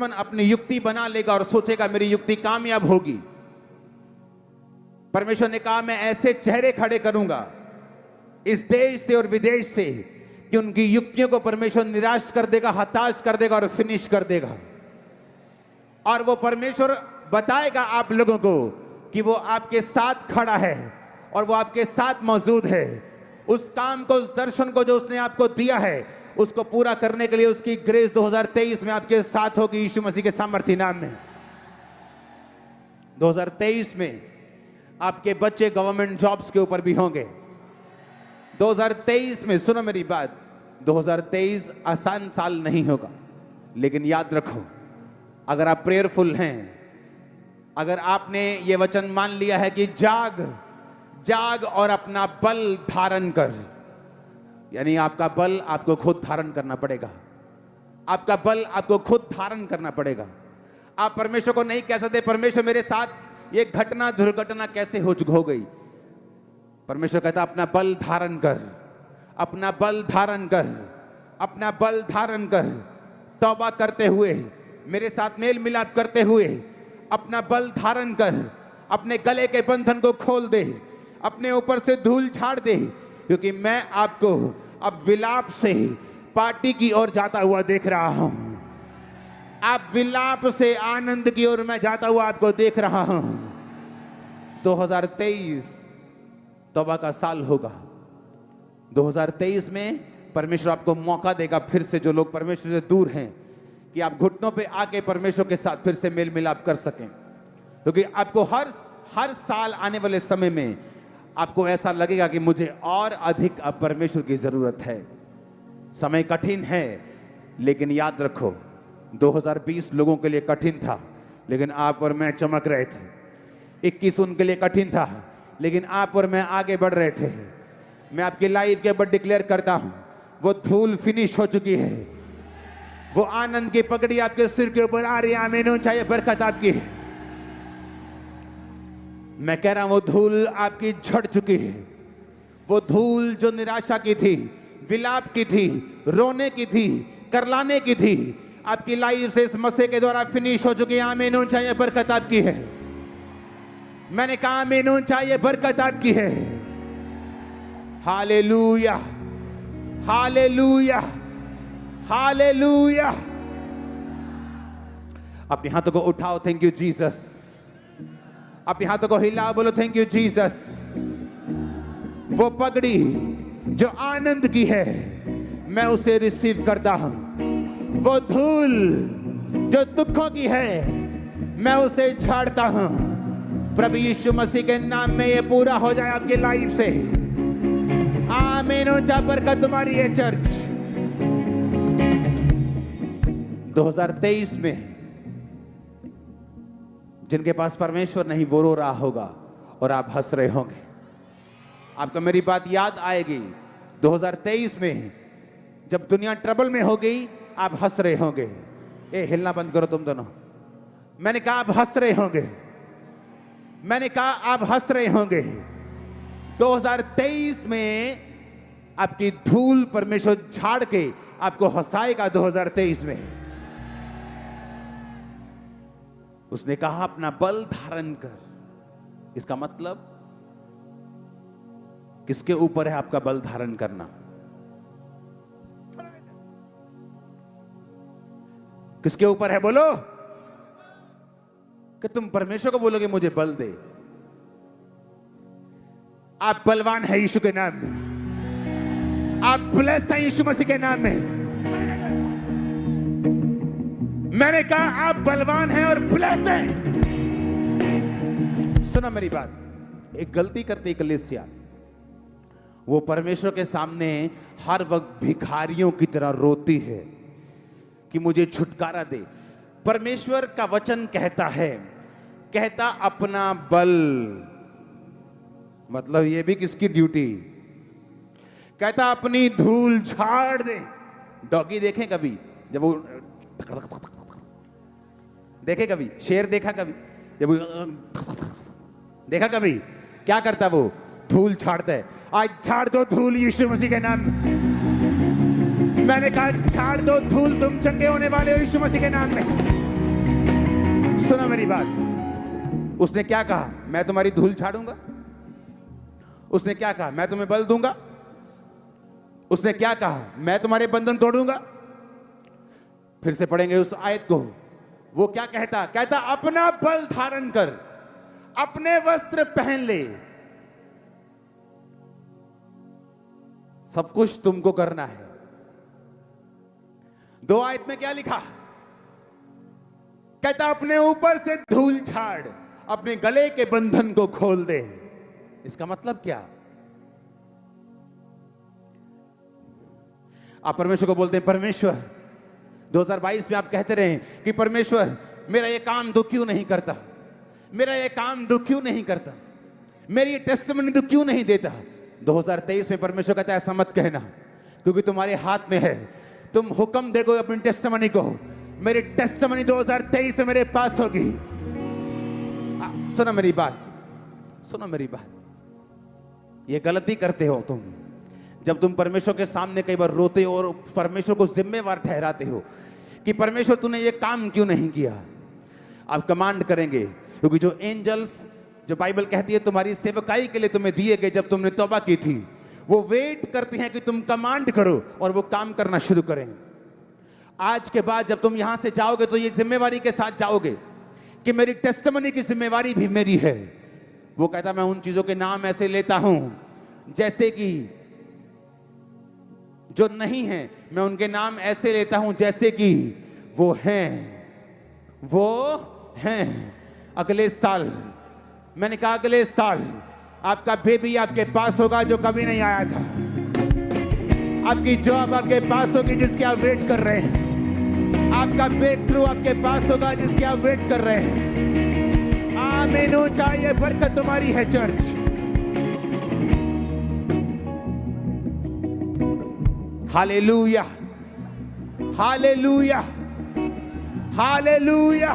दुश्मन अपनी युक्ति बना लेगा और सोचेगा मेरी युक्ति कामयाब होगी। परमेश्वर ने कहा मैं ऐसे चेहरे खड़े करूंगा इस देश से और विदेश से कि उनकी युक्तियों को परमेश्वर निराश कर देगा, हताश कर देगा और फिनिश कर देगा। और वो परमेश्वर बताएगा आप लोगों को कि वो आपके साथ खड़ा है और वो आपके साथ मौजूद है। उस काम को, उस दर्शन को जो उसने आपको दिया है, उसको पूरा करने के लिए उसकी ग्रेस 2023 में आपके साथ होगी यीशु मसीह के सामर्थ्य नाम में। 2023 में आपके बच्चे गवर्नमेंट जॉब्स के ऊपर भी होंगे। 2023 में, सुनो मेरी बात, 2023 आसान साल नहीं होगा, लेकिन याद रखो अगर आप प्रेयरफुल हैं, अगर आपने ये वचन मान लिया है कि जाग जाग और अपना बल धारण कर, यानी आपका बल आपको खुद धारण करना पड़ेगा। आपका बल आपको खुद धारण करना पड़ेगा। आप परमेश्वर को नहीं कह सकते परमेश्वर मेरे साथ ये घटना दुर्घटना कैसे हो गई। परमेश्वर कहता अपना बल धारण कर, अपना बल धारण कर, अपना बल धारण कर। तौबा करते हुए, मेरे साथ मेल मिलाप करते हुए अपना बल धारण कर। अपने गले के बंधन को खोल दे, अपने ऊपर से धूल झाड़ दे, क्योंकि मैं आपको अब विलाप से पार्टी की ओर जाता हुआ देख रहा हूं। आप विलाप से आनंद की ओर मैं जाता हुआ आपको देख रहा हूं। 2023 तौबा का साल होगा। 2023 में परमेश्वर आपको मौका देगा फिर से, जो लोग परमेश्वर से दूर हैं, कि आप घुटनों पे आके परमेश्वर के साथ फिर से मेल मिलाप कर सकें। क्योंकि आपको हर साल आने वाले समय में आपको ऐसा लगेगा कि मुझे और अधिक अब परमेश्वर की जरूरत है। समय कठिन है, लेकिन याद रखो 2020 लोगों के लिए कठिन था, लेकिन आप और मैं चमक रहे थे। 21 उनके लिए कठिन था, लेकिन आप और मैं आगे बढ़ रहे थे। मैं आपकी लाइफ के ऊपर डिक्लेयर करता हूं, वो धूल फिनिश हो चुकी है। वो आनंद की पगड़ी आपके सिर के ऊपर आ रही है। आमीन। चाहिए बरकत आपकी है। मैं कह रहा हूं वो धूल आपकी झड़ चुकी है। वो धूल जो निराशा की थी, विलाप की थी, रोने की थी, करलाने की थी, आपकी लाइफ से इस मसीह के द्वारा फिनिश हो चुकी है। आमीन। चाहिए बरकत आपकी है। मैंने कहा आमीन। चाहिए बरकत आपकी है। Hallelujah, hallelujah, hallelujah. अपने हाथों को उठाओ, थैंक यू जीसस। अपने हाथों को हिलाओ, बोलो थैंक यू जीसस। वो पगड़ी जो आनंद की है, मैं उसे रिसीव करता हूं। वो धूल जो दुखों की है, मैं उसे झाड़ता हूं। प्रभु यीशु मसीह के नाम में ये पूरा हो जाए आपकी लाइफ से। आमीन। ऊंचा बरकत तुम्हारी है चर्च। 2023 में जिनके पास परमेश्वर नहीं, वो रो रहा होगा और आप हंस रहे होंगे। आपको मेरी बात याद आएगी। 2023 में जब दुनिया ट्रबल में हो गई, आप हंस रहे होंगे। ए हिलना बंद करो तुम दोनों। मैंने कहा आप हंस रहे होंगे। मैंने कहा आप हंस रहे होंगे। 2023 में आपकी धूल परमेश्वर झाड़ के आपको हंसाएगा। 2023 में उसने कहा अपना बल धारण कर। इसका मतलब किसके ऊपर है आपका बल धारण करना? किसके ऊपर है? बोलो कि तुम परमेश्वर को बोलोगे मुझे बल दे। आप बलवान है यीशु के नाम में। आप ब्लेस हैं यीशु मसीह के नाम में। मैंने कहा आप बलवान हैं और ब्लेस हैं। सुना मेरी बात। एक गलती करती कलीसिया, वो परमेश्वर के सामने हर वक्त भिखारियों की तरह रोती है कि मुझे छुटकारा दे। परमेश्वर का वचन कहता है, कहता अपना बल, मतलब ये भी किसकी ड्यूटी? कहता अपनी धूल झाड़ दे। डॉगी देखें कभी? जब वो देखे कभी? शेर देखा कभी? जब वो देखा कभी? क्या करता वो? धूल झाड़ता है। आज झाड़ दो धूल यीशु मसीह के नाम में। मैंने कहा झाड़ दो धूल, तुम चंगे होने वाले हो यीशु मसीह के नाम में। सुनो मेरी बात। उसने क्या कहा? मैं तुम्हारी धूल झाड़ूंगा। उसने क्या कहा? मैं तुम्हें बल दूंगा। उसने क्या कहा? मैं तुम्हारे बंधन तोड़ूंगा। फिर से पढ़ेंगे उस आयत को। वो क्या कहता? कहता अपना बल धारण कर, अपने वस्त्र पहन ले। सब कुछ तुमको करना है। 2 आयत में क्या लिखा? कहता अपने ऊपर से धूल झाड़, अपने गले के बंधन को खोल दे। इसका मतलब क्या? आप परमेश्वर को बोलते हैं, परमेश्वर 2022 में आप कहते रहे कि परमेश्वर मेरा ये काम तू क्यों नहीं करता, मेरा ये काम तू क्यों नहीं करता, मेरी ये टेस्टिमनी तू क्यों नहीं देता। 2023 में परमेश्वर कहता है ऐसा मत कहना, क्योंकि तुम्हारे हाथ में है। तुम हुक्म देखो अपनी टेस्टिमनी को। मेरी टेस्टिमनी 2023 में मेरे पास होगी। सुनो मेरी बात, सुनो मेरी बात। ये गलती करते हो तुम जब तुम परमेश्वर के सामने कई बार रोते हो और परमेश्वर को जिम्मेवार ठहराते हो कि परमेश्वर तूने ये काम क्यों नहीं किया। आप कमांड करेंगे, क्योंकि जो एंजल्स, जो बाइबल कहती है तुम्हारी सेवकाई के लिए तुम्हें दिए गए जब तुमने तौबा की थी, वो वेट करते हैं कि तुम कमांड करो और वो काम करना शुरू करें। आज के बाद जब तुम यहां से जाओगे तो ये जिम्मेवारी के साथ जाओगे कि मेरी टेस्टिमनी की जिम्मेवारी भी मेरी है। वो कहता मैं उन चीजों के नाम ऐसे लेता हूं जैसे कि जो नहीं है, मैं उनके नाम ऐसे लेता हूं जैसे कि वो हैं, वो हैं। अगले साल, मैंने कहा अगले साल आपका बेबी आपके पास होगा जो कभी नहीं आया था। आपकी जॉब आपके पास होगी जिसके आप वेट कर रहे हैं। आपका ब्रेक थ्रू आपके पास होगा जिसके आप वेट कर रहे हैं। आमीन। चाहिए बरकत तुम्हारी है चर्च। Hallelujah, hallelujah, hallelujah.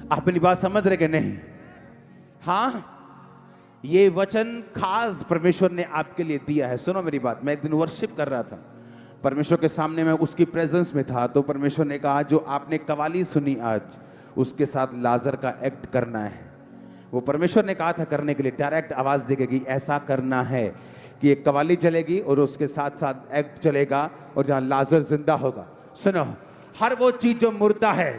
आप मेरी बात समझ रहे कि नहीं? हाँ, ये वचन खास परमेश्वर ने आपके लिए दिया है। सुनो मेरी बात। मैं एक दिन वर्शिप कर रहा था, परमेश्वर के सामने मैं उसकी प्रेजेंस में था, तो परमेश्वर ने कहा जो आपने कवाली सुनी आज, उसके साथ लाजर का एक्ट करना है। वो परमेश्वर ने कहा था करने के लिए, डायरेक्ट आवाज देगी कि ऐसा करना है कि एक कवाली चलेगी और उसके साथ साथ एक्ट चलेगा और जहां लाजर जिंदा होगा। सुनो, हर वो चीज जो मुर्दा है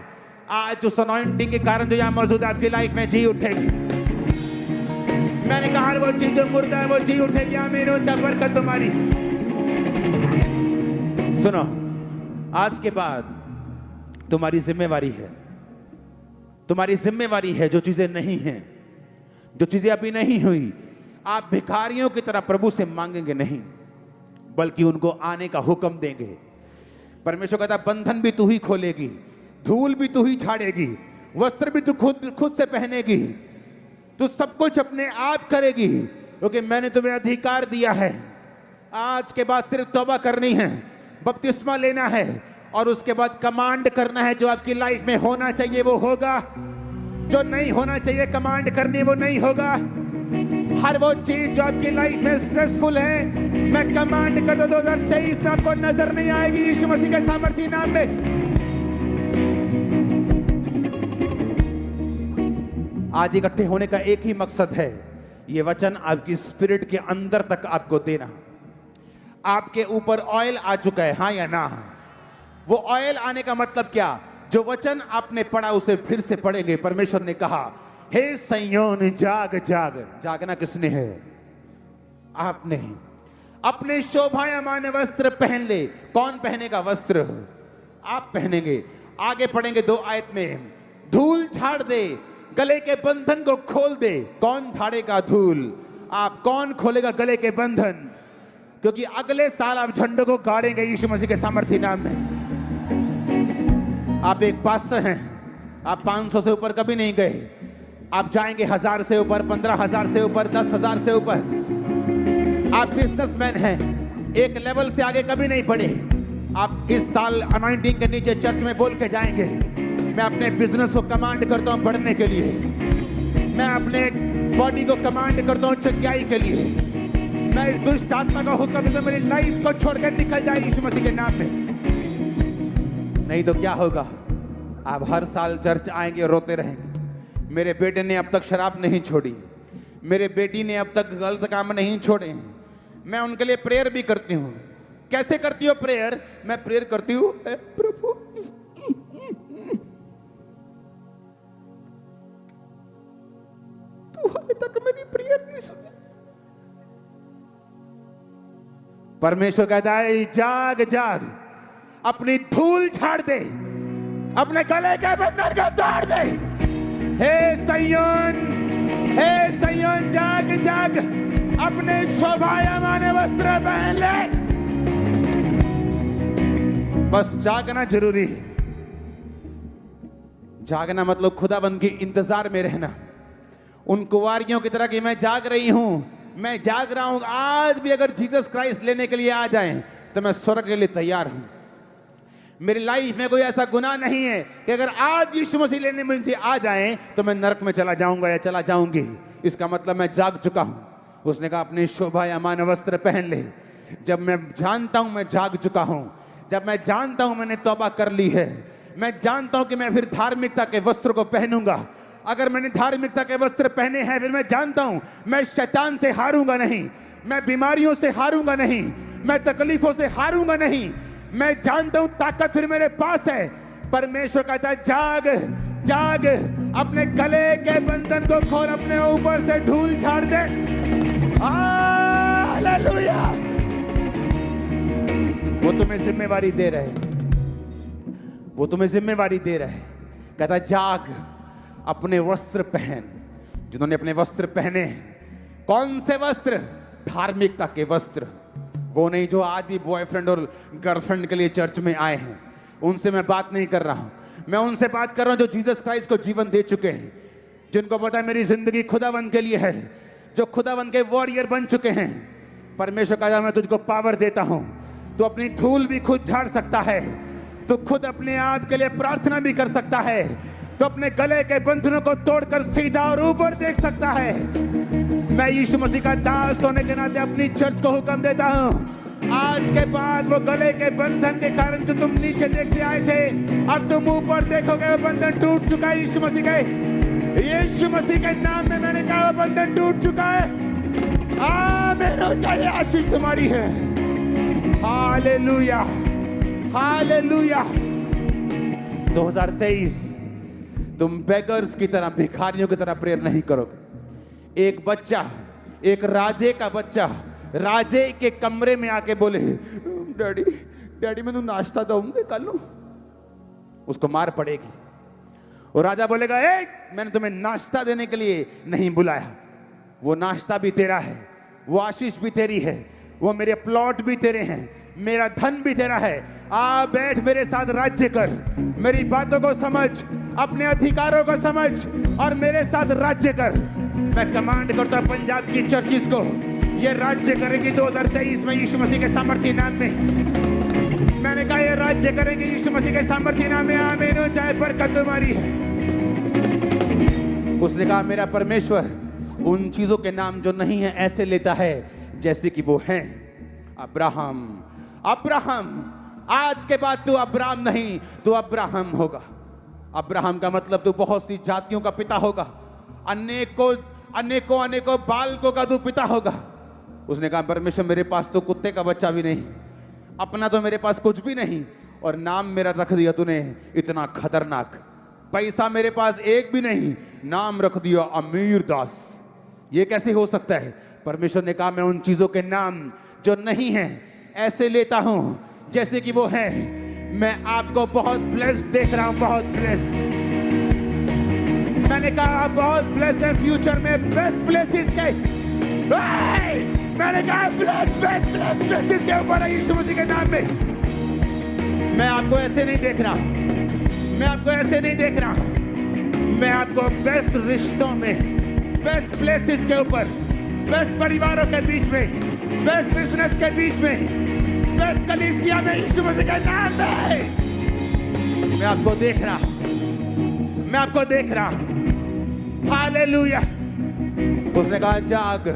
आज उस अनॉइंटिंग के कारण जो यहां मौजूद है आपकी लाइफ में जी उठेगी। मैंने कहा हर वो चीज जो मुर्दा है वो जी उठेगी। आमीन। बरकत तुम्हारी। सुनो, आज के बाद तुम्हारी जिम्मेवारी है, तुम्हारी जिम्मेवारी है जो चीजें नहीं हैं, जो चीजें अभी नहीं हुई, आप भिखारियों की तरह प्रभु से मांगेंगे नहीं, बल्कि उनको आने का हुक्म देंगे। परमेश्वर कहता बंधन भी तू ही खोलेगी, धूल भी तू ही झाड़ेगी, वस्त्र भी तू खुद से पहनेगी, तू सब कुछ अपने आप करेगी, क्योंकि मैंने तुम्हें अधिकार दिया है। आज के बाद सिर्फ तौबा करनी है, बपतिस्मा लेना है और उसके बाद कमांड करना है। जो आपकी लाइफ में होना चाहिए वो होगा, जो नहीं होना चाहिए कमांड करनी वो नहीं होगा। हर वो चीज जो आपकी लाइफ में स्ट्रेसफुल है, मैं कमांड कर दो 2023 में आपको नजर नहीं आएगी यीशु मसीह के सामर्थी नाम में। आज इकट्ठे होने का एक ही मकसद है, ये वचन आपकी स्पिरिट के अंदर तक आपको देना। आपके ऊपर ऑयल आ चुका है, हाँ या ना? वो ऑयल आने का मतलब क्या? जो वचन आपने पढ़ा उसे फिर से पढ़ेंगे। परमेश्वर ने कहा हे सिय्योन जाग जाग। जागना किसने है? आपने। अपने शोभायमान वस्त्र पहन ले। कौन पहनेगा वस्त्र? आप पहनेंगे। आगे पढ़ेंगे 2 आयत में, धूल झाड़ दे, गले के बंधन को खोल दे। कौन झाड़ेगा धूल? आप। कौन खोलेगा गले के बंधन? क्योंकि अगले साल आप झंडों को गाड़ेंगे यीशु मसीह के सामर्थी नाम में। आप एक पास्टर हैं, आप 500 से ऊपर कभी नहीं गए, आप जाएंगे 1000 से ऊपर, 15,000 से ऊपर, 10,000 से ऊपर। आप बिजनेसमैन हैं, एक लेवल से आगे कभी नहीं बढ़े। आप इस साल अनॉइंटिंग के नीचे चर्च में बोल के जाएंगे, मैं अपने बिजनेस को कमांड करता हूं बढ़ने के लिए, मैं अपने बॉडी को कमांड करता हूं चंगाई के लिए, मैं इस दुष्ट आत्मा का हुक्म तो मेरी लाइफ को छोड़कर निकल जाए यीशु मसीह के नाम में। नहीं तो क्या होगा, आप हर साल चर्च आएंगे और रोते रहेंगे। मेरे बेटे ने अब तक शराब नहीं छोड़ी, मेरे बेटी ने अब तक गलत काम नहीं छोड़े हैं। मैं उनके लिए प्रेयर भी करती हूँ। कैसे करती हो प्रेयर? मैं प्रेयर करती हूँ, प्रभु तू हाले तक मेरी प्रेयर नहीं सुनी। परमेश्वर कहता है जाग जाग, अपनी धूल झाड़ दे, अपने गले के बंधन को तोड़ दे। हे सैयोन जाग जाग, अपने शोभायमान वस्त्र पहन ले। बस जागना जरूरी है। जागना मतलब खुदाबंद के इंतजार में रहना, उन कुंवारियों की तरह कि मैं जाग रही हूं, मैं जाग रहा हूं। आज भी अगर जीसस क्राइस्ट लेने के लिए आ जाएं तो मैं स्वर्ग के लिए तैयार हूं। मेरी लाइफ में कोई ऐसा गुनाह नहीं है कि अगर आज यीशु मसीह लेने मुझे आ जाएं तो मैं नरक में चला जाऊंगा या चला जाऊंगी। इसका मतलब मैं जाग चुका हूं। उसने कहा अपनी शोभायमान वस्त्र पहन ले। जब मैं जानता हूं मैं जाग चुका हूं, जब मैं जानता हूं मैंने तौबा कर ली है, मैं जानता हूं कि मैं फिर धार्मिकता के वस्त्र को पहनूंगा। अगर मैंने धार्मिकता के वस्त्र पहने हैं, फिर मैं जानता हूं मैं शैतान से हारूंगा नहीं, मैं बीमारियों से हारूंगा नहीं, मैं तकलीफों से हारूंगा नहीं। मैं जानता हूं ताकत फिर मेरे पास है। परमेश्वर कहता है जाग जाग, अपने गले के बंधन को खोल, अपने ऊपर से धूल झाड़ दे। हालेलुया। वो तुम्हें जिम्मेवारी दे रहे, वो तुम्हें जिम्मेवारी दे रहे। कहता जाग, अपने वस्त्र पहन। जिन्होंने अपने वस्त्र पहने, कौन से वस्त्र? धार्मिकता के वस्त्र। वो नहीं जो आज भी बॉयफ्रेंड और गर्लफ्रेंड के लिए चर्च में आए हैं, उनसे मैं बात नहीं कर रहा हूं। मैं उनसे बात कर रहा हूं जो जीसस क्राइस्ट को जीवन दे चुके हैं, जिनको पता है मेरी जिंदगी खुदावन के लिए है, जो खुदावन के वॉरियर बन चुके हैं। परमेश्वर का मैं तुझको पावर देता हूं, तू अपनी धूल भी खुद झाड़ सकता है, तू खुद अपने आप के लिए प्रार्थना भी कर सकता है, तो अपने गले के बंधनों को तोड़कर सीधा और ऊपर देख सकता है। मैं यीशु मसीह का दास होने के नाते अपनी चर्च को हुक्म देता हूं, आज के बाद वो गले के बंधन के कारण जो तुम नीचे देखते आए थे, अब तुम ऊपर देखोगे वो बंधन टूट चुका है। यीशु मसीह के नाम में मैंने कहा वो बंधन टूट चुका है। आमीन। चाहिए आशीष तुम्हारी है। Hallelujah hallelujah. 2023 तुम बेगर्स की तरह, भिखारियों की तरह प्रेयर नहीं करोगे। एक बच्चा, एक राजे का बच्चा राजे के कमरे में आके बोले डैडी डैडी मैं नाश्ता दूंगा कल, उसको मार पड़ेगी। और राजा बोलेगा ए मैंने तुम्हें नाश्ता देने के लिए नहीं बुलाया। वो नाश्ता भी तेरा है, वो आशीष भी तेरी है, वो मेरे प्लॉट भी तेरे हैं, मेरा धन भी तेरा है। आ बैठ मेरे साथ राज्य कर, मेरी बातों को समझ, अपने अधिकारों को समझ और मेरे साथ राज्य कर। मैं कमांड करता हूं पंजाब की चर्चिस को, ये राज्य करेंगे 2023 में यीशु मसीह के सामर्थ्य नाम में। मैंने कहा ये राज्य करेंगे यीशु मसीह के सामर्थ्य नाम में। आमीन। चाहे बरकत तुम्हारी है। उसने कहा मेरा परमेश्वर उन चीजों के नाम जो नहीं है ऐसे लेता है जैसे कि वो हैं। अब्राहम, अब्राहम, आज के बाद तू अब्राहम नहीं, तू अब्राहम होगा। अब्राहम का मतलब तू बहुत सी जातियों का पिता होगा, अनेकों अनेकों अनेकों बालकों का तू पिता होगा। उसने कहा परमेश्वर मेरे पास तो कुत्ते का बच्चा भी नहीं, अपना तो मेरे पास कुछ भी नहीं, और नाम मेरा रख दिया तूने इतना खतरनाक। पैसा मेरे पास एक भी नहीं, नाम रख दिया अमीर दास। ये कैसे हो सकता है? परमेश्वर ने कहा मैं उन चीजों के नाम जो नहीं है ऐसे लेता हूं जैसे कि वो है। मैं आपको बहुत ब्लेस्ड देख रहा हूं, बहुत ब्लेस्ड। मैंने कहा आप बहुत ब्लेस्ड है, फ्यूचर में बेस्ट प्लेसेस के, मैंने कहा बेस्ट प्लेसेस के ऊपर है यीशु मसीह के नाम में। मैं आपको ऐसे नहीं देख रहा, मैं आपको ऐसे नहीं देख रहा, मैं आपको बेस्ट रिश्तों में, बेस्ट प्लेसेस के ऊपर, बेस्ट परिवारों के बीच में, बेस्ट बिजनेस के बीच में, बेस्ट कलीसिया में यीशु मसीह के नाम में मैं आपको देख रहा, मैं आपको देख रहा। हालेलुया। उसने कहा जाग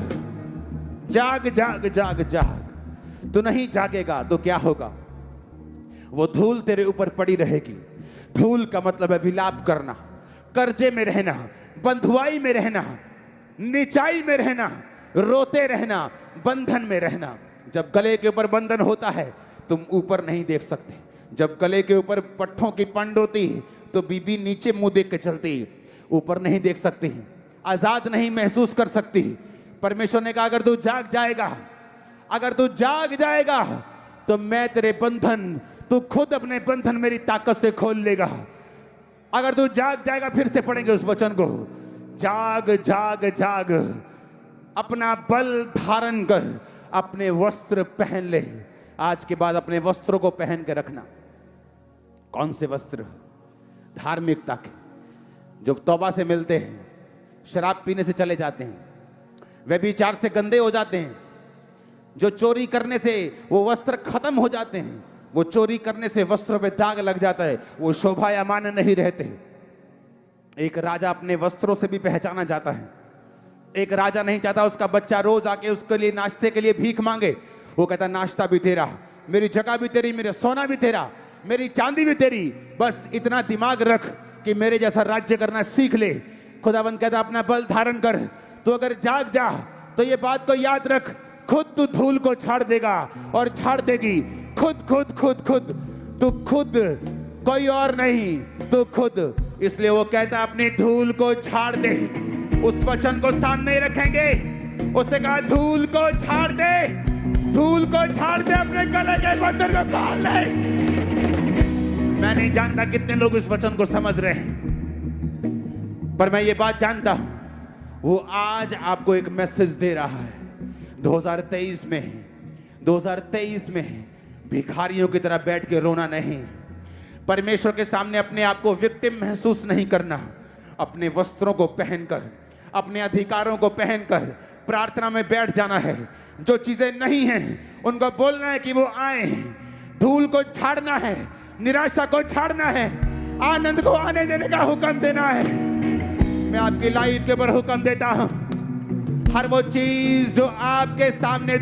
जाग जाग जाग जाग। तू नहीं जागेगा तो क्या होगा? वो धूल तेरे ऊपर पड़ी रहेगी। धूल का मतलब है विलाप करना, कर्जे में रहना, बंधुआई में रहना, नीचाई में रहना, रोते रहना, बंधन में रहना। जब गले के ऊपर बंधन होता है तुम ऊपर नहीं देख सकते। जब गले के ऊपर पट्ठों की पंड होती तो बीबी नीचे मुंह देख के चलती, ऊपर नहीं देख सकती, आजाद नहीं महसूस कर सकती। परमेश्वर ने कहा अगर तू जाग जाएगा, अगर तू जाग जाएगा तो मैं तेरे बंधन, तू खुद अपने बंधन मेरी ताकत से खोल लेगा। अगर तू जाग जाएगा, फिर से पढ़ेंगे उस वचन को, जाग जाग जाग, अपना बल धारण कर, अपने वस्त्र पहन ले। आज के बाद अपने वस्त्रों को पहन के रखना। कौन से वस्त्र? धार्मिकता के, जो तौबा से मिलते हैं, शराब पीने से चले जाते हैं, व्यभिचार से गंदे हो जाते हैं, जो चोरी करने से वो वस्त्र खत्म हो जाते हैं, वो चोरी करने से वस्त्रों पे दाग लग जाता है, वो शोभायमान नहीं रहते। एक राजा अपने वस्त्रों से भी पहचाना जाता है। एक राजा नहीं चाहता उसका बच्चा रोज आके उसके लिए नाश्ते के लिए भीख मांगे। वो कहता नाश्ता भी तेरा, मेरी जगह भी तेरी, मेरा सोना भी तेरा, मेरी चांदी भी तेरी, बस इतना दिमाग रख कि मेरे जैसा राज्य करना सीख ले। खुदावंद कहता अपना बल धारण कर। तो अगर जाग जा तो ये बात को याद रख, खुद तू धूल को छाड़ देगा और छाड़ देगी। खुद खुद खुद खुद, तू खुद, कोई और नहीं, तू खुद। इसलिए वो कहता अपनी धूल को छाड़ दे। उस वचन को सामने रखेंगे। उसने कहा धूल को छाड़ दे, धूल को छाड़ दे, अपने गले के बंधन को खोल ले। मैं नहीं जानता कितने लोग इस वचन को समझ रहे हैं, पर मैं ये बात जानता हूं, वो आज आपको एक मैसेज दे रहा है। 2023 में भिखारियों की तरह बैठ के रोना नहीं, परमेश्वर के सामने अपने आप को विक्टिम महसूस नहीं करना। अपने वस्त्रों को पहनकर, अपने अधिकारों को पहनकर प्रार्थना में बैठ जाना है। जो चीजें नहीं हैं उनको बोलना है कि वो आए। धूल को छाड़ना है, निराशा को छाड़ना है, आनंद को आने देने का हुक्म देना है। मैं आपकी लाइफ के ऊपर हुक्म देता हूं, हर वो चीज जो आपके सामने